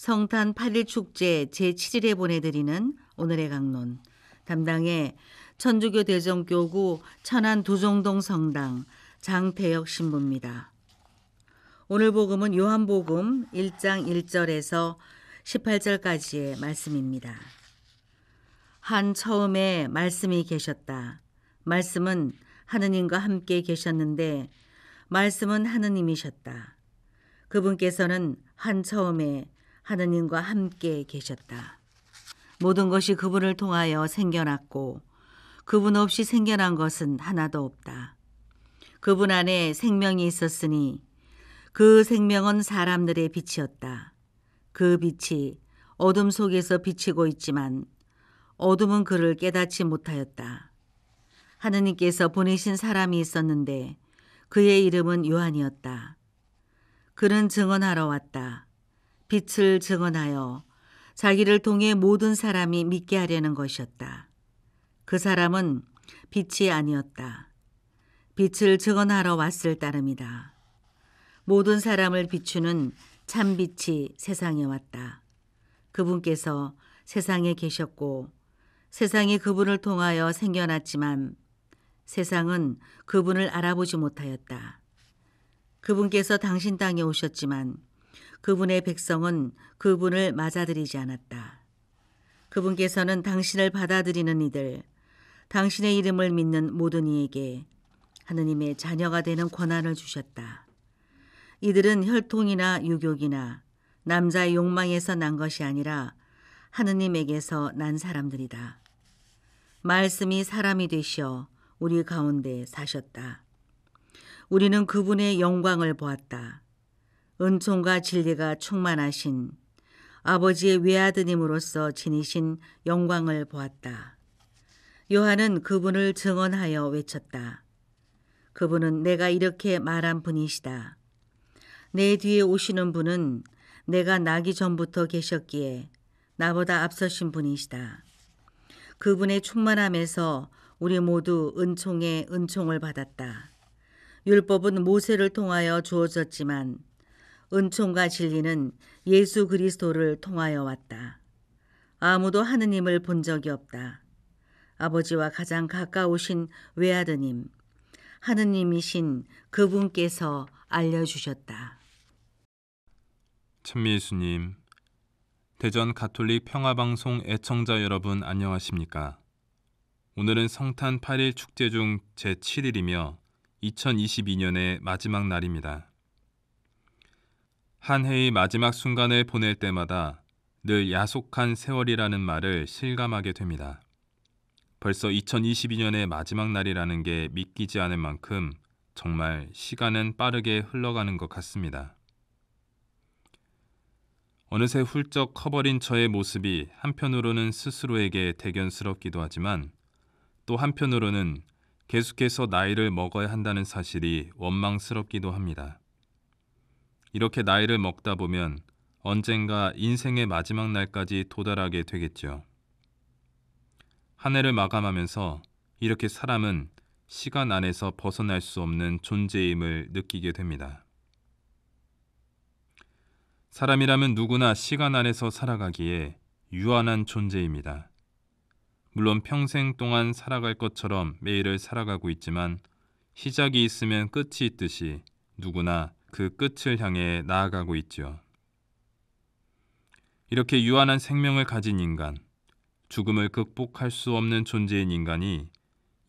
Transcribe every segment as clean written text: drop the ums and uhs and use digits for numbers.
성탄 8일 축제 제7일에 보내드리는 오늘의 강론. 담당의 천주교 대전교구 천안 두종동 성당 장태혁 신부입니다. 오늘 복음은 요한복음 1장 1절에서 18절까지의 말씀입니다. 한 처음에 말씀이 계셨다. 말씀은 하느님과 함께 계셨는데 말씀은 하느님이셨다. 그분께서는 한 처음에 하느님과 함께 계셨다. 모든 것이 그분을 통하여 생겨났고 그분 없이 생겨난 것은 하나도 없다. 그분 안에 생명이 있었으니 그 생명은 사람들의 빛이었다. 그 빛이 어둠 속에서 비치고 있지만 어둠은 그를 깨닫지 못하였다. 하느님께서 보내신 사람이 있었는데 그의 이름은 요한이었다. 그는 증언하러 왔다. 빛을 증언하여 자기를 통해 모든 사람이 믿게 하려는 것이었다. 그 사람은 빛이 아니었다. 빛을 증언하러 왔을 따름이다. 모든 사람을 비추는 참빛이 세상에 왔다. 그분께서 세상에 계셨고 세상이 그분을 통하여 생겨났지만 세상은 그분을 알아보지 못하였다. 그분께서 당신 땅에 오셨지만 그분의 백성은 그분을 맞아들이지 않았다. 그분께서는 당신을 받아들이는 이들, 당신의 이름을 믿는 모든 이에게 하느님의 자녀가 되는 권한을 주셨다. 이들은 혈통이나 유교이나 남자의 욕망에서 난 것이 아니라 하느님에게서 난 사람들이다. 말씀이 사람이 되시어 우리 가운데 사셨다. 우리는 그분의 영광을 보았다. 은총과 진리가 충만하신 아버지의 외아드님으로서 지니신 영광을 보았다. 요한은 그분을 증언하여 외쳤다. 그분은 내가 이렇게 말한 분이시다. 내 뒤에 오시는 분은 내가 나기 전부터 계셨기에 나보다 앞서신 분이시다. 그분의 충만함에서 우리 모두 은총에 은총을 받았다. 율법은 모세를 통하여 주어졌지만 은총과 진리는 예수 그리스도를 통하여 왔다. 아무도 하느님을 본 적이 없다. 아버지와 가장 가까우신 외아드님, 하느님이신 그분께서 알려주셨다. 천미예수님, 대전 가톨릭 평화방송 애청자 여러분 안녕하십니까? 오늘은 성탄 8일 축제 중 제7일이며 2022년의 마지막 날입니다. 한 해의 마지막 순간을 보낼 때마다 늘 야속한 세월이라는 말을 실감하게 됩니다. 벌써 2022년의 마지막 날이라는 게 믿기지 않을 만큼 정말 시간은 빠르게 흘러가는 것 같습니다. 어느새 훌쩍 커버린 저의 모습이 한편으로는 스스로에게 대견스럽기도 하지만 또 한편으로는 계속해서 나이를 먹어야 한다는 사실이 원망스럽기도 합니다. 이렇게 나이를 먹다 보면 언젠가 인생의 마지막 날까지 도달하게 되겠죠. 한 해를 마감하면서 이렇게 사람은 시간 안에서 벗어날 수 없는 존재임을 느끼게 됩니다. 사람이라면 누구나 시간 안에서 살아가기에 유한한 존재입니다. 물론 평생 동안 살아갈 것처럼 매일을 살아가고 있지만 시작이 있으면 끝이 있듯이 누구나 그 끝을 향해 나아가고 있죠. 이렇게 유한한 생명을 가진 인간, 죽음을 극복할 수 없는 존재인 인간이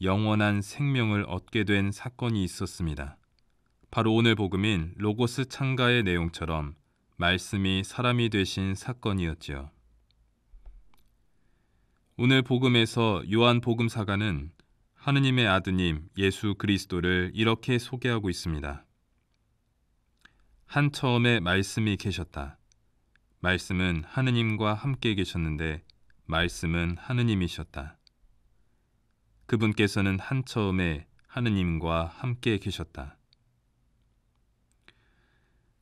영원한 생명을 얻게 된 사건이 있었습니다. 바로 오늘 복음인 로고스 창가의 내용처럼 말씀이 사람이 되신 사건이었죠. 오늘 복음에서 요한 복음사가는 하느님의 아드님 예수 그리스도를 이렇게 소개하고 있습니다. 한 처음에 말씀이 계셨다. 말씀은 하느님과 함께 계셨는데 말씀은 하느님이셨다. 그분께서는 한 처음에 하느님과 함께 계셨다.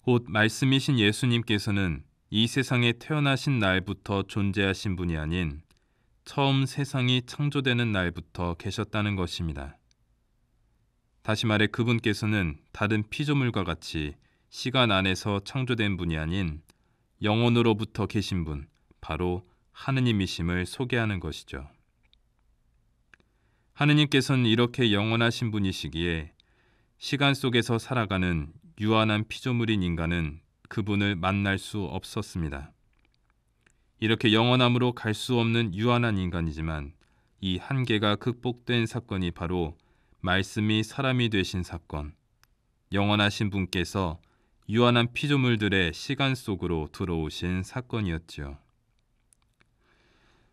곧 말씀이신 예수님께서는 이 세상에 태어나신 날부터 존재하신 분이 아닌 처음 세상이 창조되는 날부터 계셨다는 것입니다. 다시 말해 그분께서는 다른 피조물과 같이 시간 안에서 창조된 분이 아닌 영원으로부터 계신 분, 바로 하느님이심을 소개하는 것이죠. 하느님께서는 이렇게 영원하신 분이시기에 시간 속에서 살아가는 유한한 피조물인 인간은 그분을 만날 수 없었습니다. 이렇게 영원함으로 갈 수 없는 유한한 인간이지만 이 한계가 극복된 사건이 바로 말씀이 사람이 되신 사건, 영원하신 분께서 유한한 피조물들의 시간 속으로 들어오신 사건이었지요.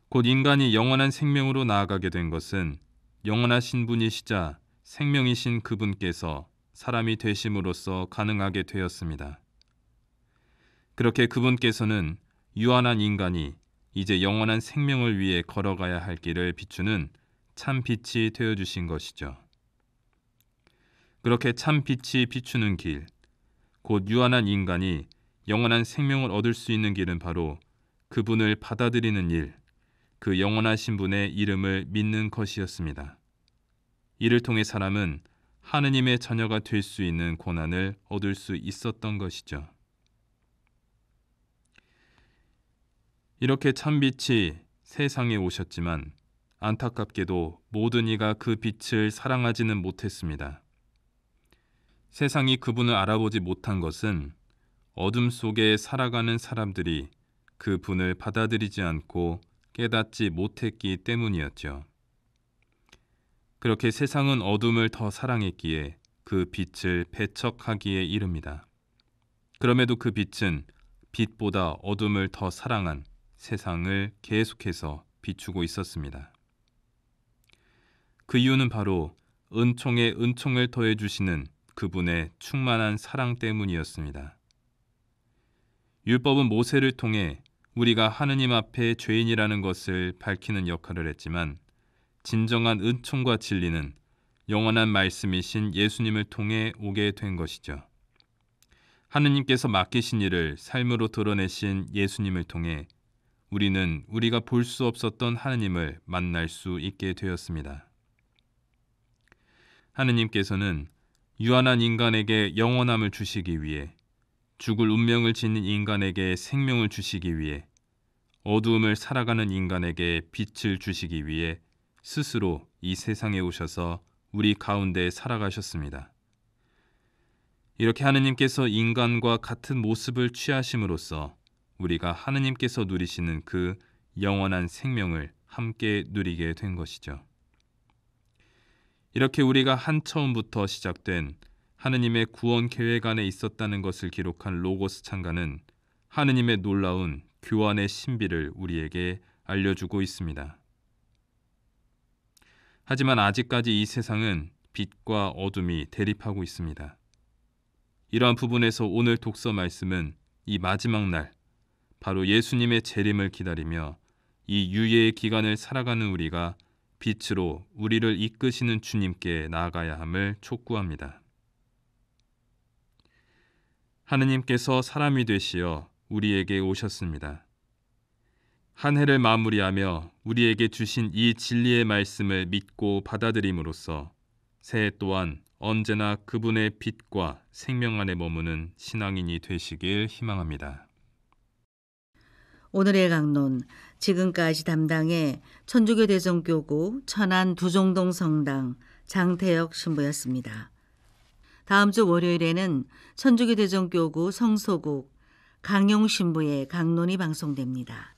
곧 인간이 영원한 생명으로 나아가게 된 것은 영원하신 분이시자 생명이신 그분께서 사람이 되심으로써 가능하게 되었습니다. 그렇게 그분께서는 유한한 인간이 이제 영원한 생명을 위해 걸어가야 할 길을 비추는 참 빛이 되어주신 것이죠. 그렇게 참 빛이 비추는 길, 곧 유한한 인간이 영원한 생명을 얻을 수 있는 길은 바로 그분을 받아들이는 일, 그 영원하신 분의 이름을 믿는 것이었습니다. 이를 통해 사람은 하느님의 자녀가 될 수 있는 고난을 얻을 수 있었던 것이죠. 이렇게 참빛이 세상에 오셨지만 안타깝게도 모든 이가 그 빛을 사랑하지는 못했습니다. 세상이 그분을 알아보지 못한 것은 어둠 속에 살아가는 사람들이 그 분을 받아들이지 않고 깨닫지 못했기 때문이었죠. 그렇게 세상은 어둠을 더 사랑했기에 그 빛을 배척하기에 이릅니다. 그럼에도 그 빛은 빛보다 어둠을 더 사랑한 세상을 계속해서 비추고 있었습니다. 그 이유는 바로 은총에 은총을 더해 주시는 그분의 충만한 사랑 때문이었습니다. 율법은 모세를 통해 우리가 하느님 앞에 죄인이라는 것을 밝히는 역할을 했지만 진정한 은총과 진리는 영원한 말씀이신 예수님을 통해 오게 된 것이죠. 하느님께서 맡기신 일을 삶으로 드러내신 예수님을 통해 우리는 우리가 볼 수 없었던 하느님을 만날 수 있게 되었습니다. 하느님께서는 유한한 인간에게 영원함을 주시기 위해, 죽을 운명을 지닌 인간에게 생명을 주시기 위해, 어두움을 살아가는 인간에게 빛을 주시기 위해 스스로 이 세상에 오셔서 우리 가운데 살아가셨습니다. 이렇게 하느님께서 인간과 같은 모습을 취하심으로써 우리가 하느님께서 누리시는 그 영원한 생명을 함께 누리게 된 것이죠. 이렇게 우리가 한처음부터 시작된 하느님의 구원 계획 안에 있었다는 것을 기록한 로고스 창가는 하느님의 놀라운 교환의 신비를 우리에게 알려주고 있습니다. 하지만 아직까지 이 세상은 빛과 어둠이 대립하고 있습니다. 이러한 부분에서 오늘 독서 말씀은 이 마지막 날, 바로 예수님의 재림을 기다리며 이 유예의 기간을 살아가는 우리가 빛으로 우리를 이끄시는 주님께 나아가야 함을 촉구합니다. 하느님께서 사람이 되시어 우리에게 오셨습니다. 한 해를 마무리하며 우리에게 주신 이 진리의 말씀을 믿고 받아들임으로써 새해 또한 언제나 그분의 빛과 생명 안에 머무는 신앙인이 되시길 희망합니다. 오늘의 강론, 지금까지 담당해 천주교 대전교구 천안 두종동 성당 장태혁 신부였습니다. 다음 주 월요일에는 천주교 대전교구 성소국 강용 신부의 강론이 방송됩니다.